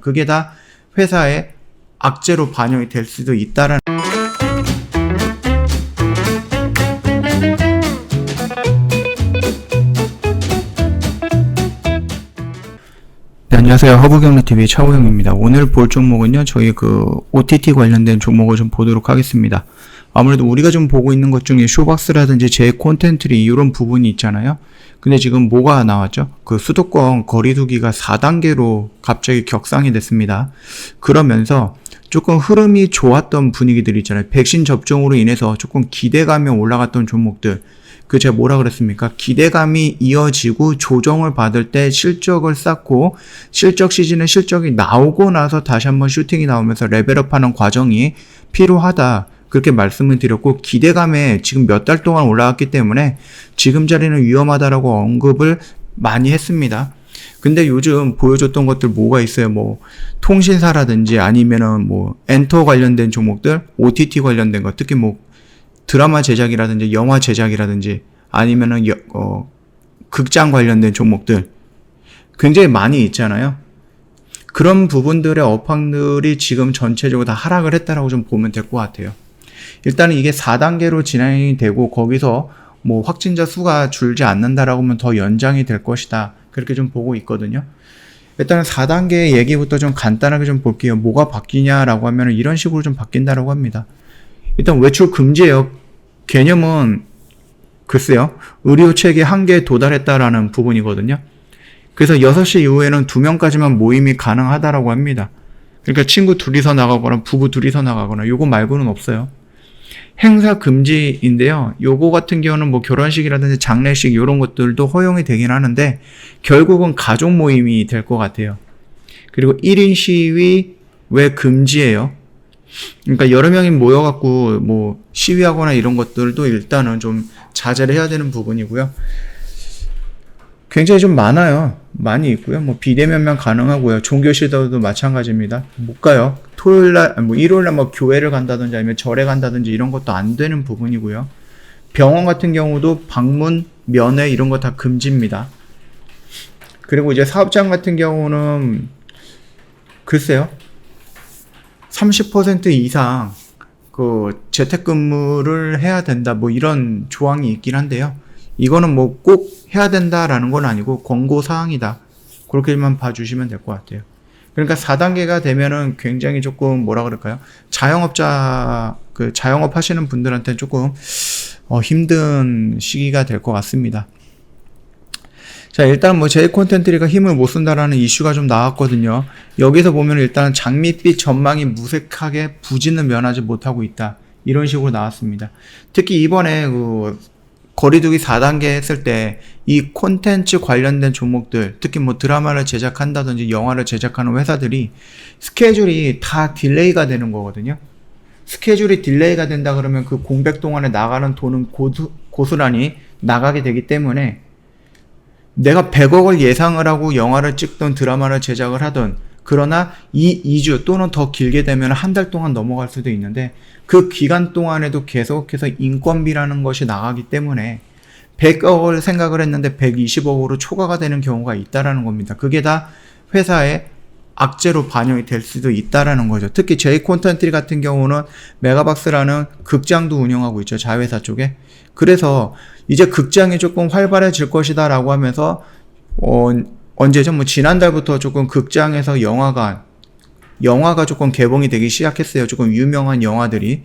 그게 다 회사의 악재로 반영이 될 수도 있다라는. 네, 안녕하세요. 허브경제TV 차우영입니다. 오늘 볼 종목은요, 저희 OTT 관련된 종목을 좀 보도록 하겠습니다. 아무래도 우리가 좀 보고 있는 것 중에 쇼박스라든지 제 콘텐츠리 이런 부분이 있잖아요. 근데 지금 뭐가 나왔죠? 수도권 거리두기가 4단계로 갑자기 격상이 됐습니다. 그러면서 조금 흐름이 좋았던 분위기들 있잖아요. 백신 접종으로 인해서 조금 기대감이 올라갔던 종목들. 제가 뭐라 그랬습니까? 기대감이 이어지고 조정을 받을 때 실적을 쌓고 실적 시즌에 실적이 나오고 나서 다시 한번 슈팅이 나오면서 레벨업하는 과정이 필요하다. 그렇게 말씀을 드렸고, 기대감에 지금 몇 달 동안 올라왔기 때문에 지금 자리는 위험하다라고 언급을 많이 했습니다. 근데 요즘 보여줬던 것들 뭐가 있어요? 통신사라든지 아니면은 엔터 관련된 종목들, OTT 관련된 것, 특히 드라마 제작이라든지 영화 제작이라든지 아니면은 극장 관련된 종목들 굉장히 많이 있잖아요. 그런 부분들의 업황들이 지금 전체적으로 다 하락을 했다라고 좀 보면 될 것 같아요. 일단은 이게 4단계로 진행이 되고 거기서 확진자 수가 줄지 않는다라고 하면 더 연장이 될 것이다. 그렇게 좀 보고 있거든요. 일단은 4단계 얘기부터 좀 간단하게 좀 볼게요. 뭐가 바뀌냐라고 하면 이런 식으로 좀 바뀐다라고 합니다. 일단 외출 금지예요. 개념은 글쎄요. 의료 체계 한계에 도달했다라는 부분이거든요. 그래서 6시 이후에는 2명까지만 모임이 가능하다라고 합니다. 그러니까 친구 둘이서 나가거나 부부 둘이서 나가거나 요거 말고는 없어요. 행사 금지인데요. 요거 같은 경우는 결혼식이라든지 장례식 이런 것들도 허용이 되긴 하는데 결국은 가족 모임이 될 것 같아요. 그리고 1인 시위 왜 금지예요? 그러니까 여러 명이 모여갖고 시위하거나 이런 것들도 일단은 좀 자제를 해야 되는 부분이고요. 굉장히 좀 많아요. 많이 있고요. 비대면만 가능하고요. 종교 시도도 마찬가지입니다. 못 가요. 토요일날, 일요일날 교회를 간다든지 아니면 절에 간다든지 이런 것도 안 되는 부분이고요. 병원 같은 경우도 방문, 면회 이런 거 다 금지입니다. 그리고 이제 사업장 같은 경우는 글쎄요. 30% 이상 재택근무를 해야 된다. 이런 조항이 있긴 한데요. 이거는 꼭 해야 된다라는 건 아니고 권고사항이다. 그렇게만 봐주시면 될 것 같아요. 그러니까 4단계가 되면은 굉장히 조금 자영업자, 자영업 하시는 분들한테는 조금 힘든 시기가 될 것 같습니다. 자, 일단 제 콘텐츠가 힘을 못 쓴다라는 이슈가 좀 나왔거든요. 여기서 보면 일단 장밋빛 전망이 무색하게 부진을 면하지 못하고 있다. 이런 식으로 나왔습니다. 특히 이번에 거리두기 4단계 했을 때 이 콘텐츠 관련된 종목들, 특히 드라마를 제작한다든지 영화를 제작하는 회사들이 스케줄이 다 딜레이가 되는 거거든요. 스케줄이 딜레이가 된다 그러면 그 공백 동안에 나가는 돈은 고스란히 나가게 되기 때문에 내가 100억을 예상을 하고 영화를 찍던 드라마를 제작을 하던, 그러나 2주 또는 더 길게 되면 한 달 동안 넘어갈 수도 있는데 그 기간 동안에도 계속해서 인건비라는 것이 나가기 때문에 100억을 생각을 했는데 120억으로 초과가 되는 경우가 있다라는 겁니다. 그게 다 회사의 악재로 반영이 될 수도 있다라는 거죠. 특히 제이 콘텐츠 같은 경우는 메가박스라는 극장도 운영하고 있죠. 자회사 쪽에. 그래서 이제 극장이 조금 활발해질 것이다 라고 하면서 언제죠? 지난달부터 조금 극장에서 영화가 조금 개봉이 되기 시작했어요. 조금 유명한 영화들이.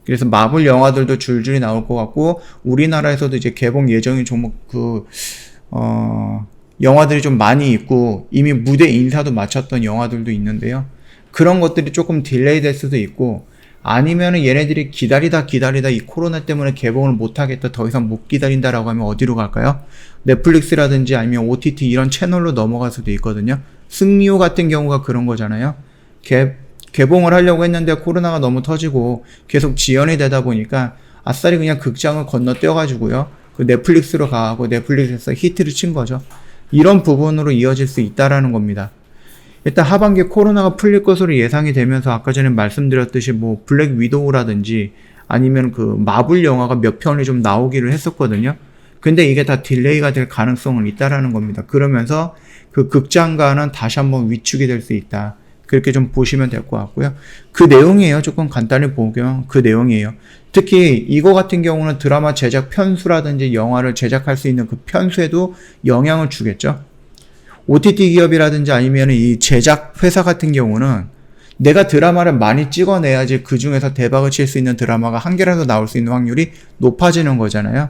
그래서 마블 영화들도 줄줄이 나올 것 같고, 우리나라에서도 이제 개봉 예정인 종목, 영화들이 좀 많이 있고, 이미 무대 인사도 마쳤던 영화들도 있는데요. 그런 것들이 조금 딜레이 될 수도 있고, 아니면은 얘네들이 기다리다 이 코로나 때문에 개봉을 못하겠다, 더 이상 못 기다린다라고 하면 어디로 갈까요? 넷플릭스라든지 아니면 OTT 이런 채널로 넘어갈 수도 있거든요. 승리호 같은 경우가 그런 거잖아요. 개봉을 하려고 했는데 코로나가 너무 터지고 계속 지연이 되다 보니까 아싸리 그냥 극장을 건너뛰어가지고요. 넷플릭스로 가고 넷플릭스에서 히트를 친 거죠. 이런 부분으로 이어질 수 있다라는 겁니다. 일단 하반기에 코로나가 풀릴 것으로 예상이 되면서 아까 전에 말씀드렸듯이 블랙 위도우라든지 아니면 마블 영화가 몇 편이 좀 나오기를 했었거든요. 근데 이게 다 딜레이가 될 가능성은 있다라는 겁니다. 그러면서 극장가는 다시 한번 위축이 될 수 있다. 그렇게 좀 보시면 될 것 같고요. 그 내용이에요. 조금 간단히 보면 그 내용이에요. 특히 이거 같은 경우는 드라마 제작 편수라든지 영화를 제작할 수 있는 그 편수에도 영향을 주겠죠. OTT 기업이라든지 아니면 이 제작 회사 같은 경우는 내가 드라마를 많이 찍어내야지 그 중에서 대박을 칠 수 있는 드라마가 한 개라도 나올 수 있는 확률이 높아지는 거잖아요.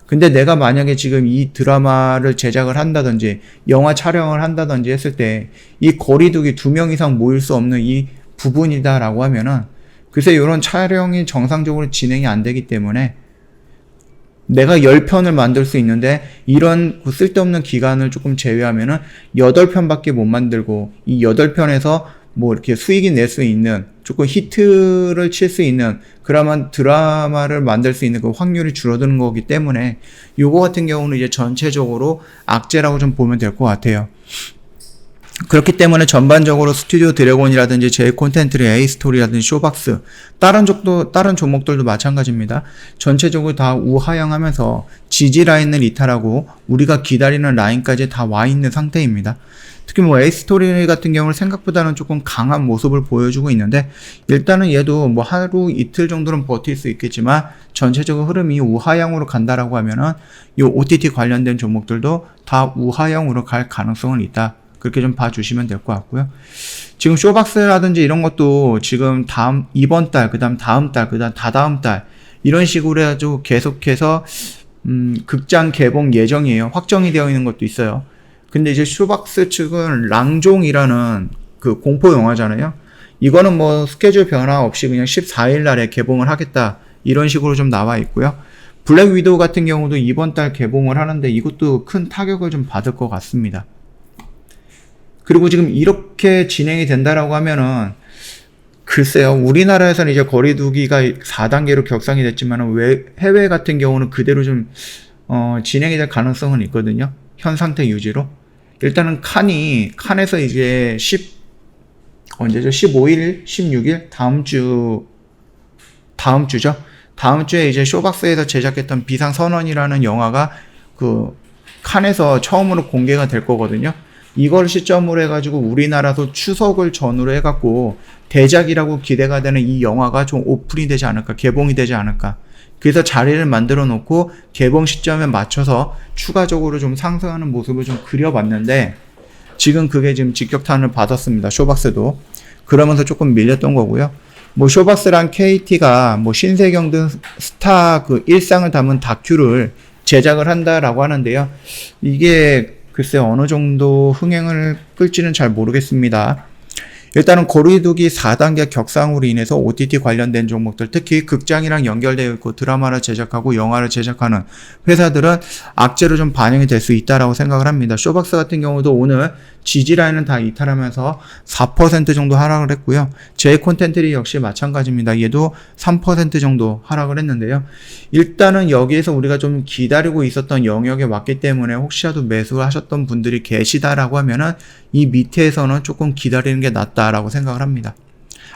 근데 내가 만약에 지금 이 드라마를 제작을 한다든지 영화 촬영을 한다든지 했을 때 이 거리두기 2명 이상 모일 수 없는 이 부분이다라고 하면은 글쎄 이런 촬영이 정상적으로 진행이 안 되기 때문에 내가 10편을 만들 수 있는데 이런 쓸데없는 기간을 조금 제외하면은 8편밖에 못 만들고 이 8편에서 뭐 이렇게 수익이 낼 수 있는 조금 히트를 칠 수 있는 그러면 드라마를 만들 수 있는 그 확률이 줄어드는 거기 때문에 요거 같은 경우는 이제 전체적으로 악재라고 좀 보면 될 것 같아요. 그렇기 때문에 전반적으로 스튜디오 드래곤이라든지 제이 콘텐츠리 A스토리라든지 쇼박스 다른 종목들도 마찬가지입니다. 전체적으로 다 우하향하면서 지지 라인을 이탈하고 우리가 기다리는 라인까지 다 와 있는 상태입니다. 특히 뭐 A스토리 같은 경우는 생각보다는 조금 강한 모습을 보여주고 있는데 일단은 얘도 뭐 하루 이틀 정도는 버틸 수 있겠지만 전체적인 흐름이 우하향으로 간다라고 하면은 이 OTT 관련된 종목들도 다 우하향으로 갈 가능성은 있다. 그렇게 좀 봐주시면 될 것 같고요. 지금 쇼박스라든지 이런 것도 지금 이번 달, 그 다음 다음 달, 그 다음 다다음 달, 이런 식으로 해가지고 계속해서, 극장 개봉 예정이에요. 확정이 되어 있는 것도 있어요. 근데 이제 쇼박스 측은 랑종이라는 그 공포 영화잖아요. 이거는 뭐 스케줄 변화 없이 그냥 14일 날에 개봉을 하겠다. 이런 식으로 좀 나와 있고요. 블랙 위도우 같은 경우도 이번 달 개봉을 하는데 이것도 큰 타격을 좀 받을 것 같습니다. 그리고 지금 이렇게 진행이 된다라고 하면은 글쎄요, 우리나라에서는 이제 거리두기가 4단계로 격상이 됐지만 왜 해외 같은 경우는 그대로 좀 진행이 될 가능성은 있거든요. 현 상태 유지로. 일단은 칸에서 이제 언제죠? 15일, 16일 다음 주죠. 다음 주에 이제 쇼박스에서 제작했던 비상선언이라는 영화가 그 칸에서 처음으로 공개가 될 거거든요. 이걸 시점으로 해가지고 우리나라도 추석을 전후로 해갖고 대작이라고 기대가 되는 이 영화가 좀 오픈이 되지 않을까, 개봉이 되지 않을까. 그래서 자리를 만들어 놓고 개봉 시점에 맞춰서 추가적으로 좀 상승하는 모습을 좀 그려봤는데 지금 그게 지금 직격탄을 받았습니다. 쇼박스도. 그러면서 조금 밀렸던 거고요. 뭐 쇼박스랑 KT가 뭐 신세경 등 스타 그 일상을 담은 다큐를 제작을 한다라고 하는데요. 이게 글쎄 어느 정도 흥행을 끌지는 잘 모르겠습니다. 일단은 거리두기 4단계 격상으로 인해서 OTT 관련된 종목들, 특히 극장이랑 연결되어 있고 드라마를 제작하고 영화를 제작하는 회사들은 악재로 좀 반영이 될 수 있다라고 생각을 합니다. 쇼박스 같은 경우도 오늘 지지라인은 다 이탈하면서 4% 정도 하락을 했고요. 제이 콘텐츠리 역시 마찬가지입니다. 얘도 3% 정도 하락을 했는데요. 일단은 여기에서 우리가 좀 기다리고 있었던 영역에 왔기 때문에 혹시라도 매수를 하셨던 분들이 계시다라고 하면은 이 밑에서는 조금 기다리는 게 낫다라고 생각을 합니다.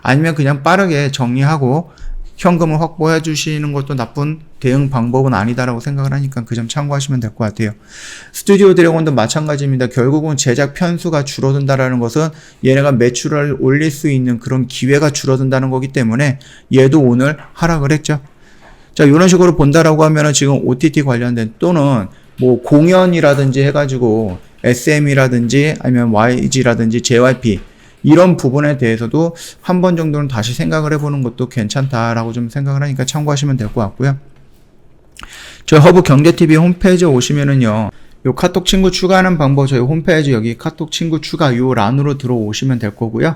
아니면 그냥 빠르게 정리하고 현금을 확보해 주시는 것도 나쁜 대응 방법은 아니다라고 생각을 하니까 그 점 참고하시면 될 것 같아요. 스튜디오 드래곤도 마찬가지입니다. 결국은 제작 편수가 줄어든다라는 것은 얘네가 매출을 올릴 수 있는 그런 기회가 줄어든다는 거기 때문에 얘도 오늘 하락을 했죠. 자, 이런 식으로 본다라고 하면은 지금 OTT 관련된 또는 뭐 공연이라든지 해가지고 SM이라든지 아니면 YG라든지 JYP 이런 부분에 대해서도 한 번 정도는 다시 생각을 해보는 것도 괜찮다라고 좀 생각을 하니까 참고하시면 될 것 같고요. 저희 허브경제TV 홈페이지에 오시면은요, 요 카톡 친구 추가하는 방법 저희 홈페이지 여기 카톡 친구 추가 요 란으로 들어오시면 될 거고요.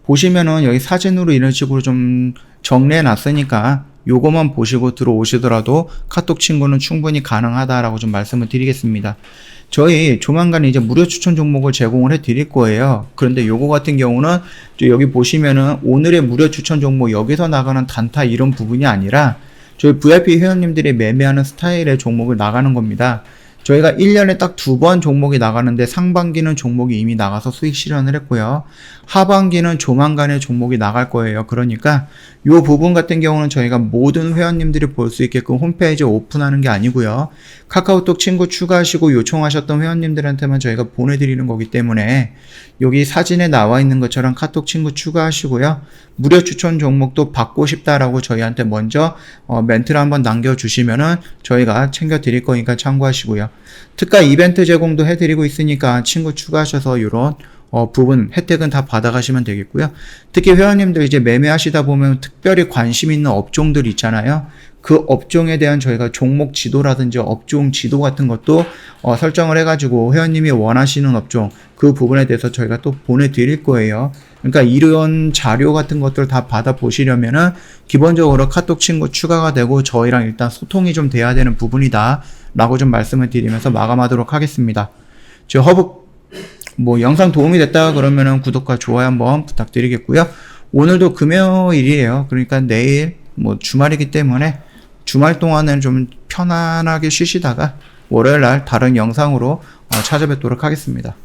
보시면은 여기 사진으로 이런 식으로 좀 정리해 놨으니까 요거만 보시고 들어오시더라도 카톡 친구는 충분히 가능하다라고 좀 말씀을 드리겠습니다. 저희 조만간 이제 무료 추천 종목을 제공을 해 드릴 거예요. 그런데 요거 같은 경우는 여기 보시면은 오늘의 무료 추천 종목 여기서 나가는 단타 이런 부분이 아니라 저희 VIP 회원님들이 매매하는 스타일의 종목을 나가는 겁니다. 저희가 1년에 딱 2번 종목이 나가는데 상반기는 종목이 이미 나가서 수익 실현을 했고요. 하반기는 조만간에 종목이 나갈 거예요. 그러니까 이 부분 같은 경우는 저희가 모든 회원님들이 볼 수 있게끔 홈페이지에 오픈하는 게 아니고요. 카카오톡 친구 추가하시고 요청하셨던 회원님들한테만 저희가 보내드리는 거기 때문에 여기 사진에 나와 있는 것처럼 카톡 친구 추가하시고요. 무료 추천 종목도 받고 싶다라고 저희한테 먼저 멘트를 한번 남겨주시면은 저희가 챙겨드릴 거니까 참고하시고요. 특가 이벤트 제공도 해드리고 있으니까 친구 추가하셔서 이런 부분 혜택은 다 받아가시면 되겠고요. 특히 회원님들 이제 매매하시다 보면 특별히 관심 있는 업종들 있잖아요. 그 업종에 대한 저희가 종목 지도라든지 업종 지도 같은 것도 설정을 해가지고 회원님이 원하시는 업종 그 부분에 대해서 저희가 또 보내드릴 거예요. 그러니까 이런 자료 같은 것들 다 받아보시려면은 기본적으로 카톡 친구 추가가 되고 저희랑 일단 소통이 좀 돼야 되는 부분이다 라고 좀 말씀을 드리면서 마감하도록 하겠습니다. 저 허브 영상 도움이 됐다 그러면은 구독과 좋아요 한번 부탁드리겠고요. 오늘도 금요일이에요. 그러니까 내일 주말이기 때문에 주말 동안은 좀 편안하게 쉬시다가 월요일날 다른 영상으로 찾아뵙도록 하겠습니다.